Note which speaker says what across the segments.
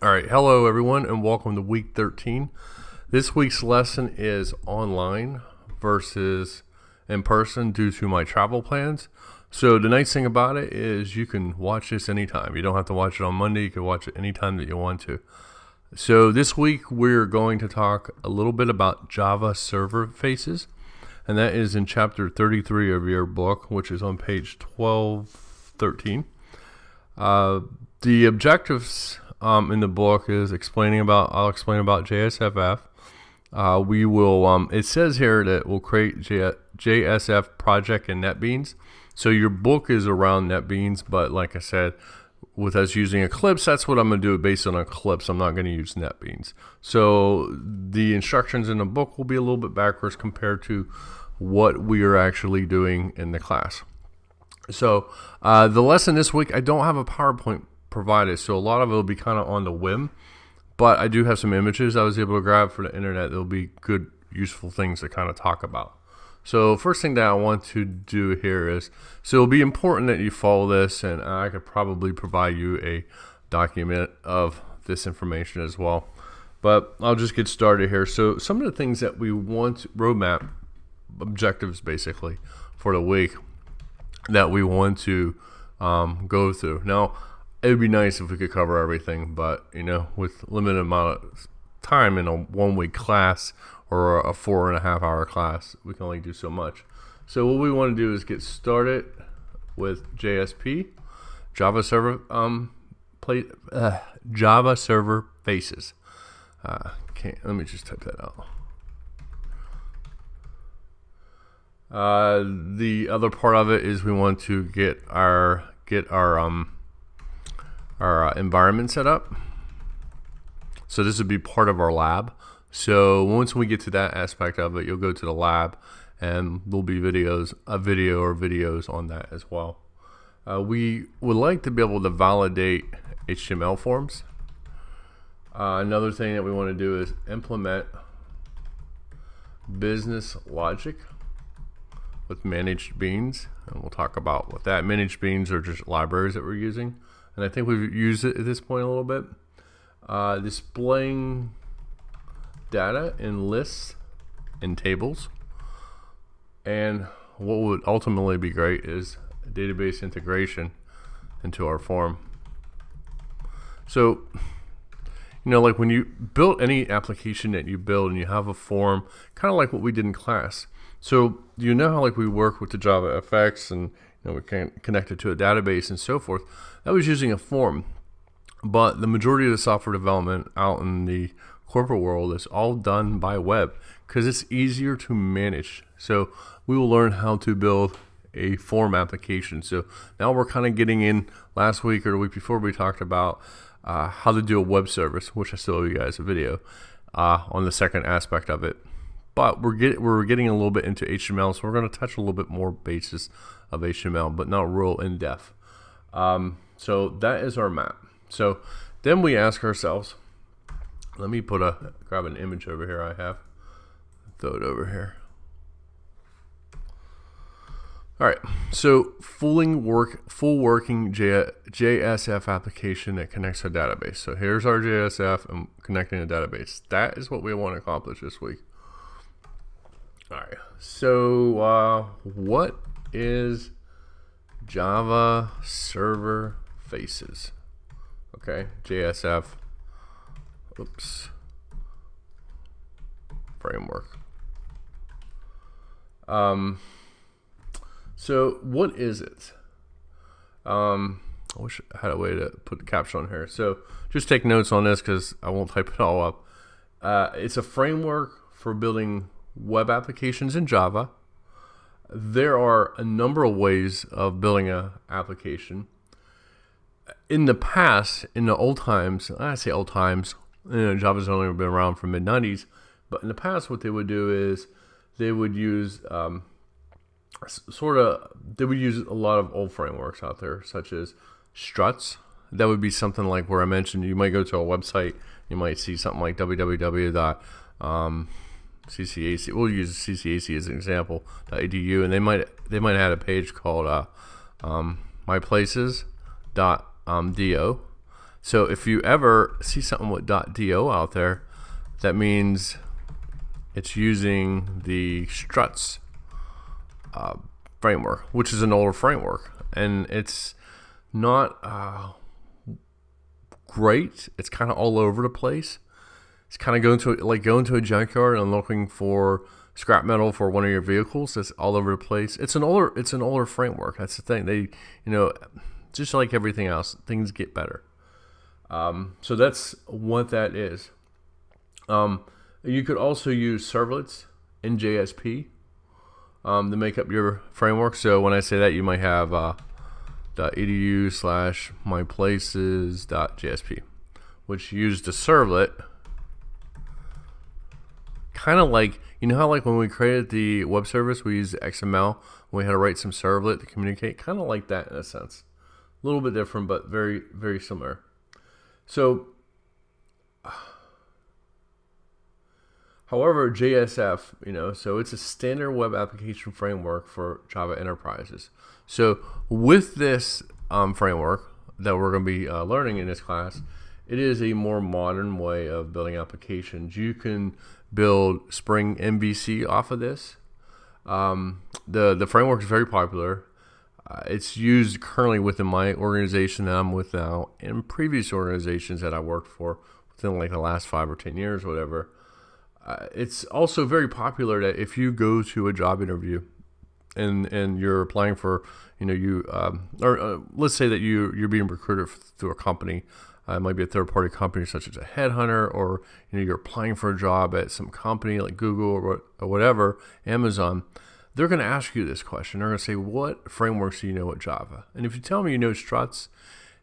Speaker 1: All right, hello everyone, and welcome to week 13. This week's lesson is online versus in person due to my travel plans. So the nice thing about it is you can watch this anytime. You don't have to watch it on Monday. You can watch it anytime that you want to. So this week we're going to talk a little bit about JavaServer Faces, and that is in chapter 33 of your book, which is on page 1213. The objectives in the book is I'll explain about JSFF. We will, it says here that we'll create JSF project in NetBeans. So your book is around NetBeans, but like I said, with us using Eclipse, that's what I'm going to do based on Eclipse. I'm not going to use NetBeans. So the instructions in the book will be a little bit backwards compared to what we are actually doing in the class. So the lesson this week, I don't have a PowerPoint provided, so a lot of it will be kind of on the whim, but I do have some images I was able to grab for the internet. There'll be good, useful things to kind of talk about. So first thing that I want to do here is, so it'll be important that you follow this, and I could probably provide you a document of this information as well, but I'll just get started here. So some of the things that we want, roadmap objectives basically for the week that we want to go through. Now, it would be nice if we could cover everything, but you know, with limited amount of time in a 1 week class or a 4.5 hour class, we can only do so much. So what we want to do is get started with JSP, JavaServer Faces. Let me just type that out. The other part of it is we want to get our environment set up. So this would be part of our lab. So once we get to that aspect of it, you'll go to the lab and there'll be videos on that as well. We would like to be able to validate HTML forms. Another thing that we want to do is implement business logic with managed beans, and we'll talk about what that. Managed beans are just libraries that we're using, and I think we've used it at this point a little bit. Displaying data in lists and tables, and what would ultimately be great is database integration into our form. So you know, like when you build any application that you build and you have a form, kind of like what we did in class. So you know how like we work with the JavaFX and you know, we can connect it to a database and so forth. That was using a form, but the majority of the software development out in the corporate world is all done by web because it's easier to manage. So we will learn how to build a form application. So now we're kind of getting in. Last week or the week before, we talked about how to do a web service, which I still owe you guys a video on the second aspect of it. But we're getting a little bit into HTML, so we're going to touch a little bit more basis of HTML, but not real in depth. So that is our map. So then we ask ourselves, let me grab an image over here I have, throw it over here. All right, so full working JSF application that connects to a database. So here's our JSF and connecting a database. That is what we want to accomplish this week. All right, so what is JavaServer Faces? Okay, JSF, framework. So what is it? I wish I had a way to put the caption on here. So just take notes on this because I won't type it all up. It's a framework for building web applications in Java. There are a number of ways of building an application. In the past, in the old times, I say old times, you know, Java's only been around from mid-90s, but in the past what they would do is they would use they would use a lot of old frameworks out there, such as struts. That would be something like where I mentioned you might go to a website, you might see something like www.ccac. We'll use CCAC as an example, .edu, and they might add a page called myplaces.do. So if you ever see something with .do out there, that means it's using the struts framework, which is an older framework, and it's not great. It's kind of all over the place. It's kind of going to a junkyard and looking for scrap metal for one of your vehicles. It's all over the place. It's an older framework. That's the thing. They, just like everything else, things get better. So that's what that is. You could also use servlets in JSP to make up your framework. So when I say that, you might have .edu/myplaces.jsp, which used a servlet, kind of like, how like when we created the web service, we used XML, we had to write some servlet to communicate, kind of like that in a sense. A little bit different, but very, very similar. So, however, JSF, so it's a standard web application framework for Java enterprises. So with this framework that we're going to be learning in this class, it is a more modern way of building applications. You can build Spring MVC off of this. The framework is very popular. It's used currently within my organization that I'm with now, and previous organizations that I worked for within like the last 5 or 10 years, whatever. It's also very popular that if you go to a job interview and you're applying for, let's say that you're being recruited through a company. It might be a third-party company such as a headhunter, or you're applying for a job at some company like Google or whatever, Amazon. They're going to ask you this question. They're going to say, what frameworks do you know with Java? And if you tell me you know struts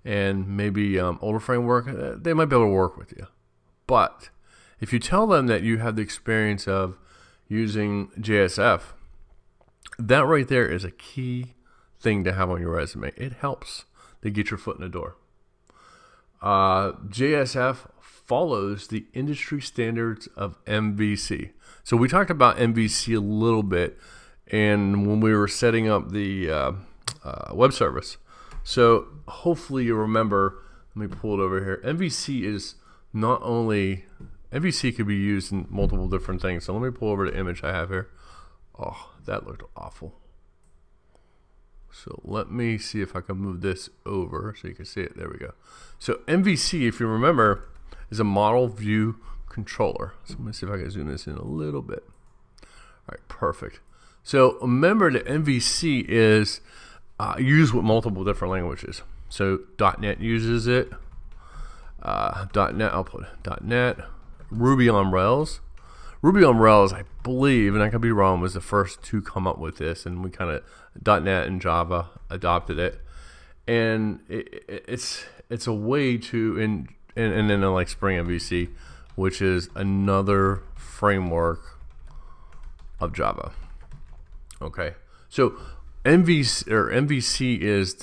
Speaker 1: and maybe older framework, they might be able to work with you. But if you tell them that you have the experience of using JSF, that right there is a key thing to have on your resume. It helps to get your foot in the door. JSF follows the industry standards of MVC. So we talked about MVC a little bit, and when we were setting up the web service. So hopefully you remember, let me pull it over here. MVC could be used in multiple different things. So let me pull over the image I have here. Oh, that looked awful. So let me see if I can move this over so you can see it. There we go. So MVC, if you remember, is a model view controller. So let me see if I can zoom this in a little bit. All right, perfect. So remember that MVC is used with multiple different languages. So .NET uses it. .NET, I'll put .NET. Ruby on Rails. Ruby on Rails, I believe, and I could be wrong, was the first to come up with this, and we kind of .NET and Java adopted it, and it's a way to and then like Spring MVC, which is another framework of Java. Okay, so MVC is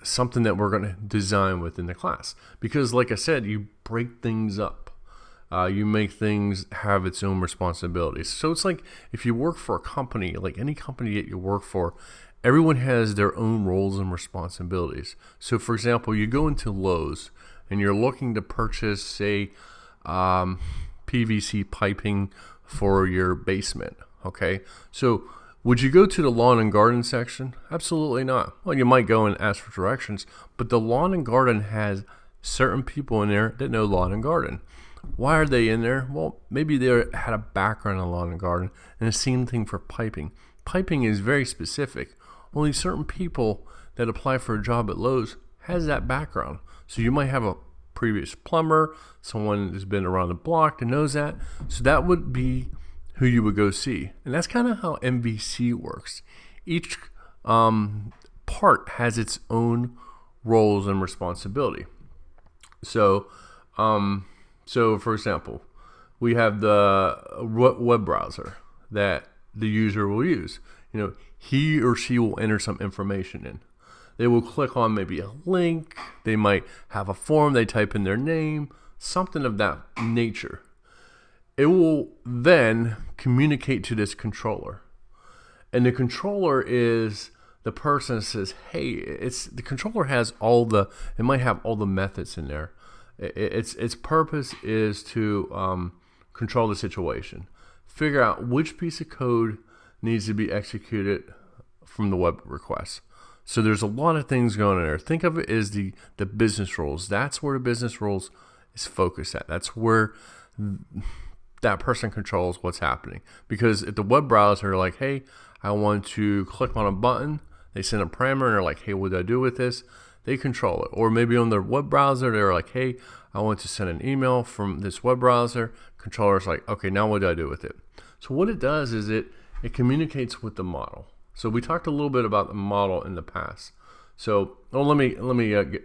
Speaker 1: something that we're going to design within the class, because like I said, you break things up. You make things have its own responsibilities. So it's like if you work for a company, like any company that you work for, everyone has their own roles and responsibilities. So for example, you go into Lowe's and you're looking to purchase, say, PVC piping for your basement. Okay, so would you go to the lawn and garden section? Absolutely not. Well, you might go and ask for directions, but the lawn and garden has certain people in there that know lawn and garden. Why are they in there? Well, maybe they had a background in lawn and garden, and the same thing for piping. Piping is very specific. Only certain people that apply for a job at Lowe's has that background. So you might have a previous plumber, someone who's been around the block that knows that. So that would be who you would go see. And that's kind of how MVC works. Each part has its own roles and responsibility. So for example, we have the web browser that the user will use. He or she will enter some information in. They will click on maybe a link. They might have a form. They type in their name, something of that nature. It will then communicate to this controller. And the controller is the person says, hey, the controller has it might have all the methods in there. Its purpose is to control the situation, figure out which piece of code needs to be executed from the web request. So there's a lot of things going on there. Think of it as the business rules. That's where the business rules is focused at. That's where that person controls what's happening. Because if the web browser are like, hey, I want to click on a button, they send a parameter and they're like, hey, what do I do with this? They control it. Or maybe on their web browser, they're like, hey, I want to send an email from this web browser. Controller's like, okay, now what do I do with it? So what it does is it communicates with the model. So we talked a little bit about the model in the past. So let me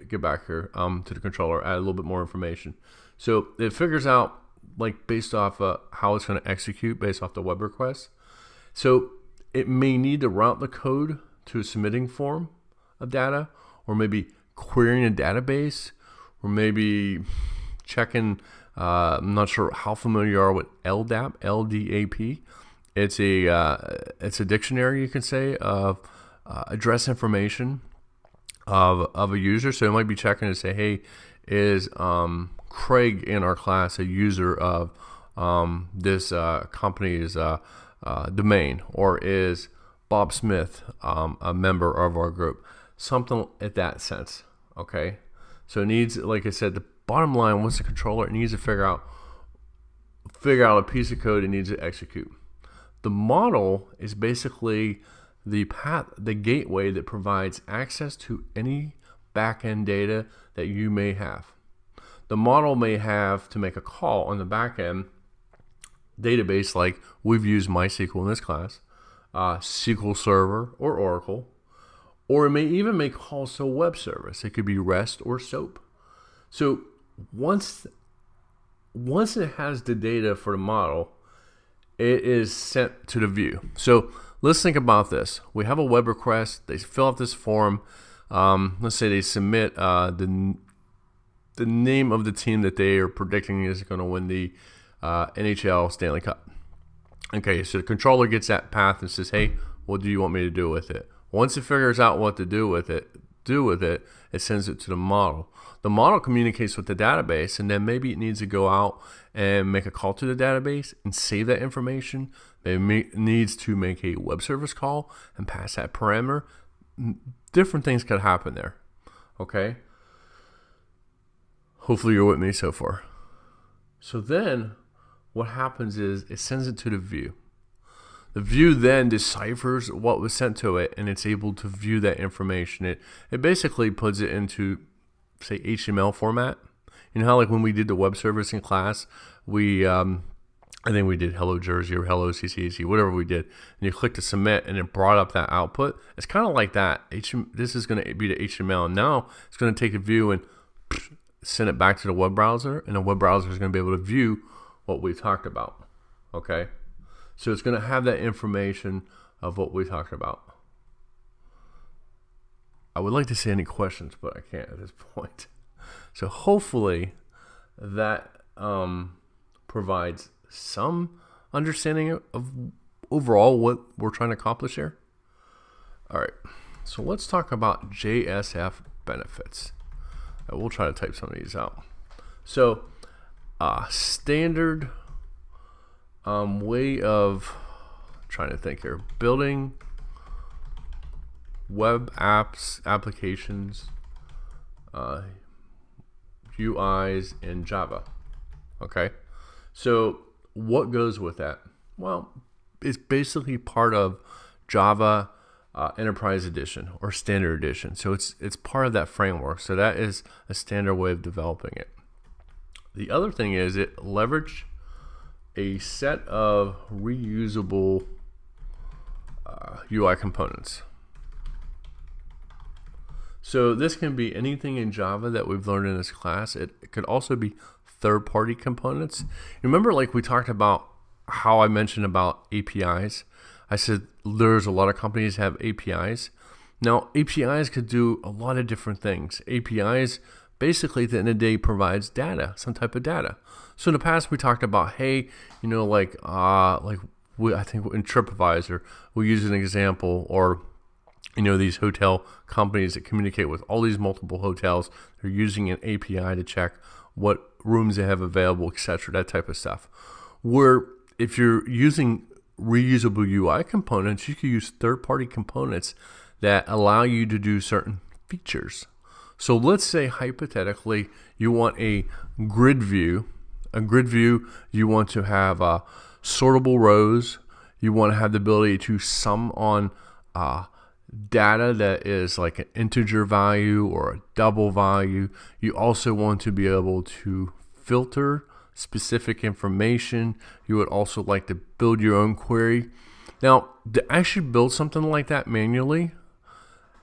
Speaker 1: get back here to the controller, add a little bit more information. So it figures out, like, based off how it's going to execute based off the web request. So it may need to route the code to a submitting form of data, or maybe querying a database, or maybe checking. I'm not sure how familiar you are with LDAP, LDAP. It's a dictionary, you can say, of address information of a user. So it might be checking to say, hey, is Craig in our class a user of this company's domain, or is Bob Smith a member of our group? Something at that sense. Okay, so it needs, like I said, the bottom line, what's the controller? It needs to figure out a piece of code it needs to execute. The model is basically the gateway that provides access to any backend data that you may have. The model may have to make a call on the backend database, like we've used MySQL in this class, SQL Server or Oracle, or it may even make calls to a web service. It could be REST or SOAP. So once it has the data for the model, it is sent to the view. So let's think about this. We have a web request. They fill out this form. Let's say they submit the name of the team that they are predicting is going to win the NHL Stanley Cup. Okay, so the controller gets that path and says, hey, what do you want me to do with it? Once it figures out what to do with it, it sends it to the model. The model communicates with the database, and then maybe it needs to go out and make a call to the database and save that information. It needs to make a web service call and pass that parameter. Different things could happen there. Okay? Hopefully you're with me so far. So then what happens is it sends it to the view. The view then deciphers what was sent to it, and it's able to view that information. It basically puts it into, say, HTML format. You know how, like, when we did the web service in class, I think we did Hello Jersey or Hello CCAC, whatever we did, and you click to submit, and it brought up that output. It's kind of like that. This is going to be the HTML, and now it's going to take a view and send it back to the web browser, and the web browser is going to be able to view what we talked about. Okay? So it's going to have that information of what we talked about. I would like to say any questions, but I can't at this point. So hopefully that provides some understanding of overall what we're trying to accomplish here. All right, so let's talk about JSF benefits. We'll try to type some of these out. So standard way of trying to think here, building web applications, UIs in Java. Okay, so what goes with that? Well, it's basically part of Java Enterprise Edition or Standard Edition. So it's part of that framework. So that is a standard way of developing it. The other thing is it leveraged a set of reusable UI components. So this can be anything in Java that we've learned in this class. It could also be third-party components. Remember, like, we talked about how I mentioned about APIs. I said there's a lot of companies have APIs. Now, APIs could do a lot of different things. APIs basically at the end of the day provides data, some type of data. So in the past we talked about, hey, you know, I think in TripAdvisor we use an example, or these hotel companies that communicate with all these multiple hotels. They're using an API to check what rooms they have available, etc., that type of stuff. Where if you're using reusable UI components, you can use third-party components that allow you to do certain features. So let's say hypothetically you want a grid view. A grid view, you want to have sortable rows. You want to have the ability to sum on data that is like an integer value or a double value. You also want to be able to filter specific information. You would also like to build your own query. Now, to actually build something like that manually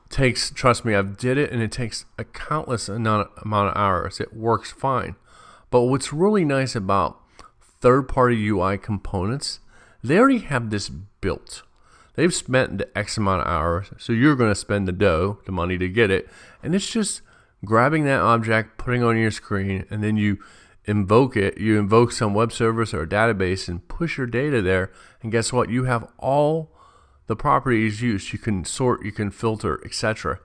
Speaker 1: takes, trust me, I've did it, and it takes a countless amount of hours. It works fine. But what's really nice about third-party UI components, they already have this built. They've spent the X amount of hours, so you're going to spend the money to get it, and it's just grabbing that object, putting it on your screen, and then you invoke it. You invoke some web service or a database and push your data there, and guess what? You have all the properties used. You can sort, you can filter, etc.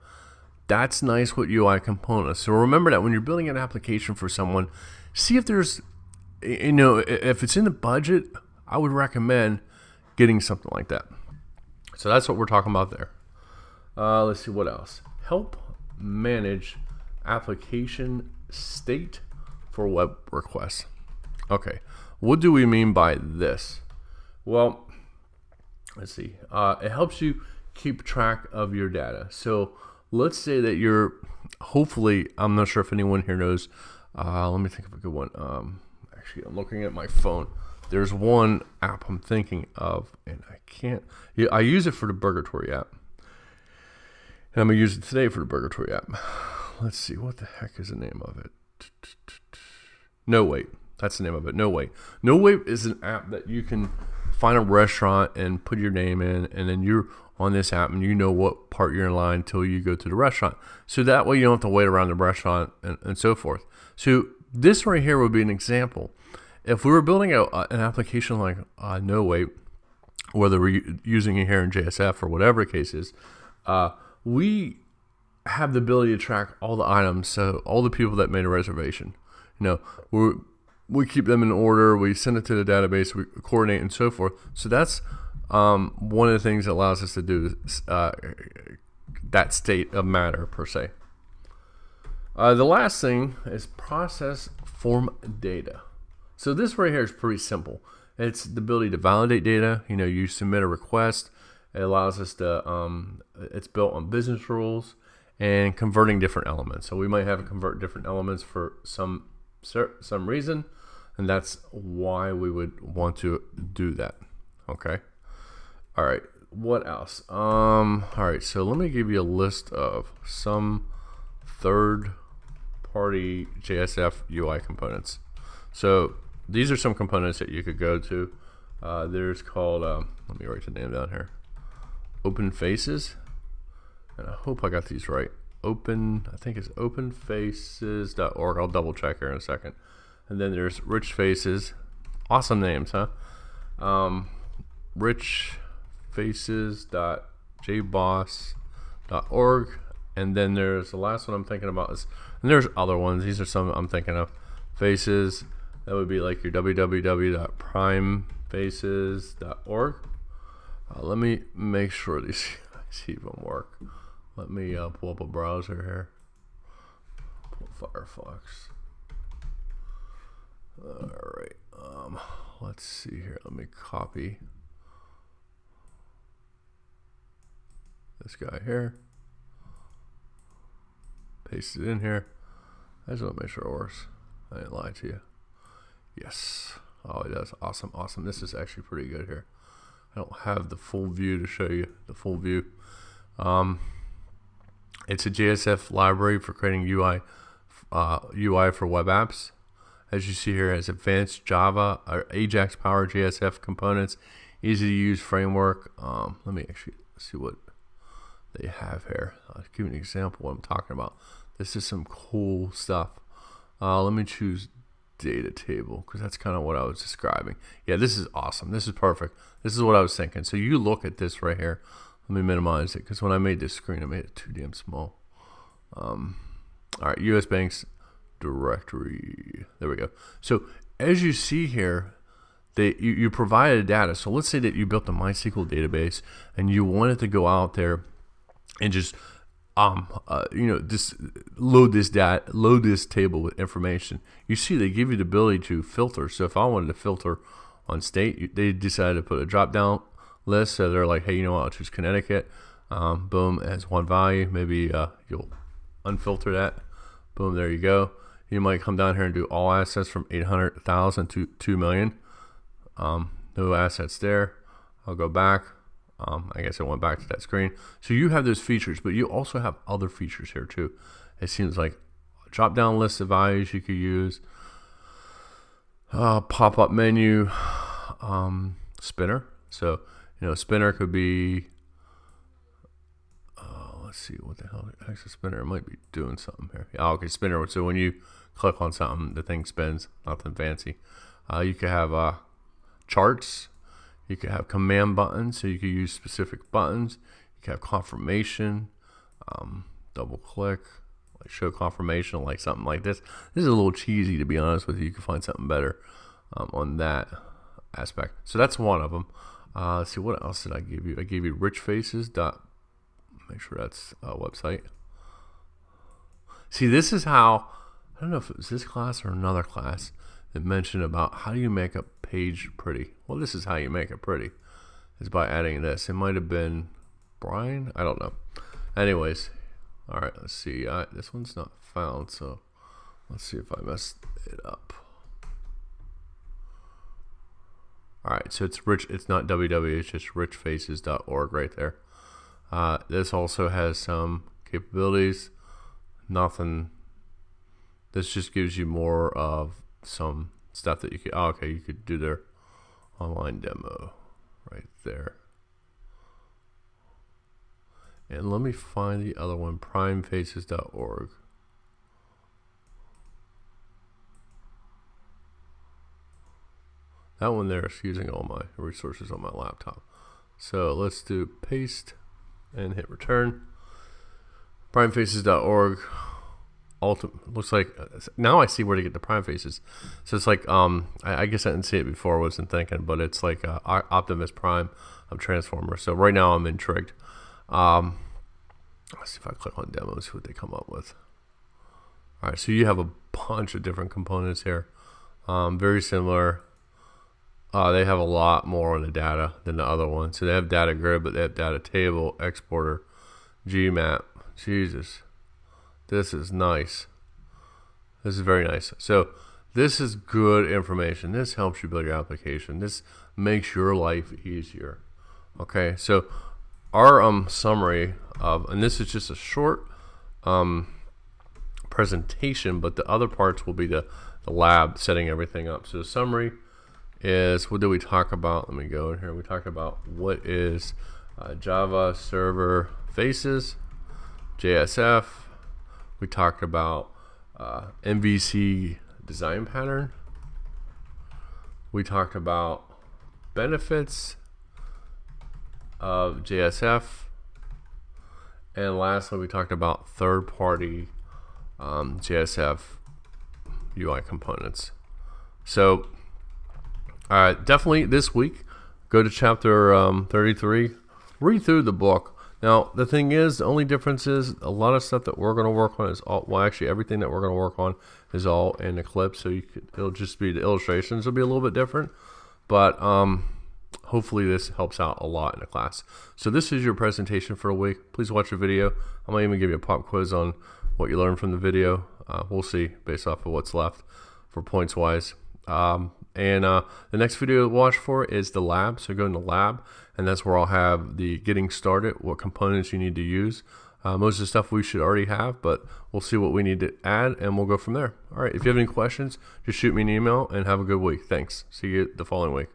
Speaker 1: That's nice with UI components. So remember that when you're building an application for someone, see if there's, if it's in the budget, I would recommend getting something like that. So that's what we're talking about there. Let's see what else. Help manage application state for web requests. Okay, what do we mean by this? Well, let's see. It helps you keep track of your data. So let's say that you're, hopefully, I'm not sure if anyone here knows. Let me think of a good one. Actually, I'm looking at my phone. There's one app I'm thinking of, and I can't. Yeah, I use it for the Burgatory app, and I'm gonna use it today for the Burgatory app. Let's see, what the heck is the name of it? No Wait. That's the name of it. No Wait. No Wait is an app that you can find a restaurant and put your name in, and then you're on this app, and you know what part you're in line until you go to the restaurant. So that way you don't have to wait around the restaurant and so forth. So this right here would be an example. If we were building an application like No Wait, whether we're using it here in JSF or whatever the case is, we have the ability to track all the items, so all the people that made a reservation. We keep them in order, we send it to the database, we coordinate and so forth. So that's one of the things that allows us to do that state of matter per se. The last thing is process form data. So this right here is pretty simple. It's the ability to validate data. You submit a request. It allows us to, it's built on business rules and converting different elements. So we might have to convert different elements for some reason, and that's why we would want to do that. Okay. All right. What else? All right. So let me give you a list of some third-party JSF UI components. So these are some components that you could go to. There's called, let me write the name down here, Open Faces. And I hope I got these right. I think it's openfaces.org. I'll double check here in a second. And then there's Rich Faces. Awesome names, huh? richfaces.jboss.org. And then there's the last one I'm thinking about and there's other ones. These are some I'm thinking of. Faces. That would be like your www.primefaces.org. Let me make sure these even work. Let me pull up a browser here. Pull Firefox. All right. Let's see here. Let me copy this guy here. Paste it in here. I just want to make sure it works. I didn't lie to you. Yes. Oh, it does. Awesome. Awesome. This is actually pretty good here. I don't have the full view to show you the full view. It's a JSF library for creating UI for web apps. As you see here, it has advanced Java or Ajax powered JSF components, easy to use framework. Let me actually see what they have here. I'll give you an example of what I'm talking about. This is some cool stuff. Let me choose data table because that's kind of what I was describing. Yeah, this is awesome. This is perfect. This is what I was thinking. So you look at this right here. Let me minimize it because when I made this screen, I made it too damn small. All right, US Banks directory. There we go. So as you see here, you provided data. So let's say that you built a MySQL database and you wanted to go out there and just just load this table with information. You see, they give you the ability to filter. So if I wanted to filter on state, they decided to put a drop down list. So they're like, hey, you know what? I'll choose Connecticut. Boom, as one value. Maybe you'll unfilter that. Boom, there you go. You might come down here and do all assets from 800,000 to 2 million. No assets there. I'll go back. I guess I went back to that screen. So you have those features, but you also have other features here too. It seems like a drop down list of values you could use. Pop-up menu, spinner. So, spinner could be, let's see, what the hell, actually spinner might be doing something here. Oh, okay, spinner. So when you click on something, the thing spins, nothing fancy. You could have charts. You could have command buttons, so you could use specific buttons. You could have confirmation, double click, like show confirmation, like something like this. This is a little cheesy, to be honest with you. You can find something better on that aspect. So that's one of them. Let's see, what else did I give you? I gave you rich faces. Make sure that's a website. See, this is how, I don't know if it was this class or another class that mentioned about how do you make a page pretty. Well, this is how you make it pretty, is by adding this. It might have been Brian, I don't know. Anyways, all right, let's see. This one's not found, so let's see if I messed it up. All right, so it's rich. It's not www. It's just richfaces.org right there. This also has some capabilities. Nothing. This just gives you more of some stuff that you could. Oh, okay, you could do their online demo right there. And let me find the other one, primefaces.org. That one there is using all my resources on my laptop. So let's do paste and hit return. Primefaces.org. Looks like now I see where to get the prime faces. So it's like I guess I didn't see it before, I wasn't thinking, but it's like Optimus Prime of Transformer. So right now I'm intrigued. Let's see if I click on demos, see what they come up with. All right, so you have a bunch of different components here, very similar. They have a lot more on the data than the other one. So they have data grid, but they have data table, exporter, GMap. Jesus, this is nice. This is very nice. So this is good information. This helps you build your application. This makes your life easier. Okay, so our summary of, and this is just a short presentation, but the other parts will be the lab setting everything up. So the summary is, what did we talk about? Let me go in here. We talked about what is JavaServer Faces, JSF. We talked about MVC design pattern. We talked about benefits of JSF. And lastly, we talked about third-party JSF UI components. So definitely this week, go to chapter 33, read through the book. Now, the thing is, the only difference is a lot of stuff that we're going to work on is all, well, actually everything that we're going to work on is all in Eclipse. So it'll just be the illustrations will be a little bit different, but hopefully this helps out a lot in the class. So this is your presentation for a week. Please watch the video. I might even give you a pop quiz on what you learned from the video. We'll see based off of what's left for points wise. The next video to watch for is the lab. So go in the lab, and that's where I'll have the getting started, what components you need to use. Most of the stuff we should already have, but we'll see what we need to add, and we'll go from there. All right, if you have any questions, just shoot me an email, and have a good week. Thanks. See you the following week.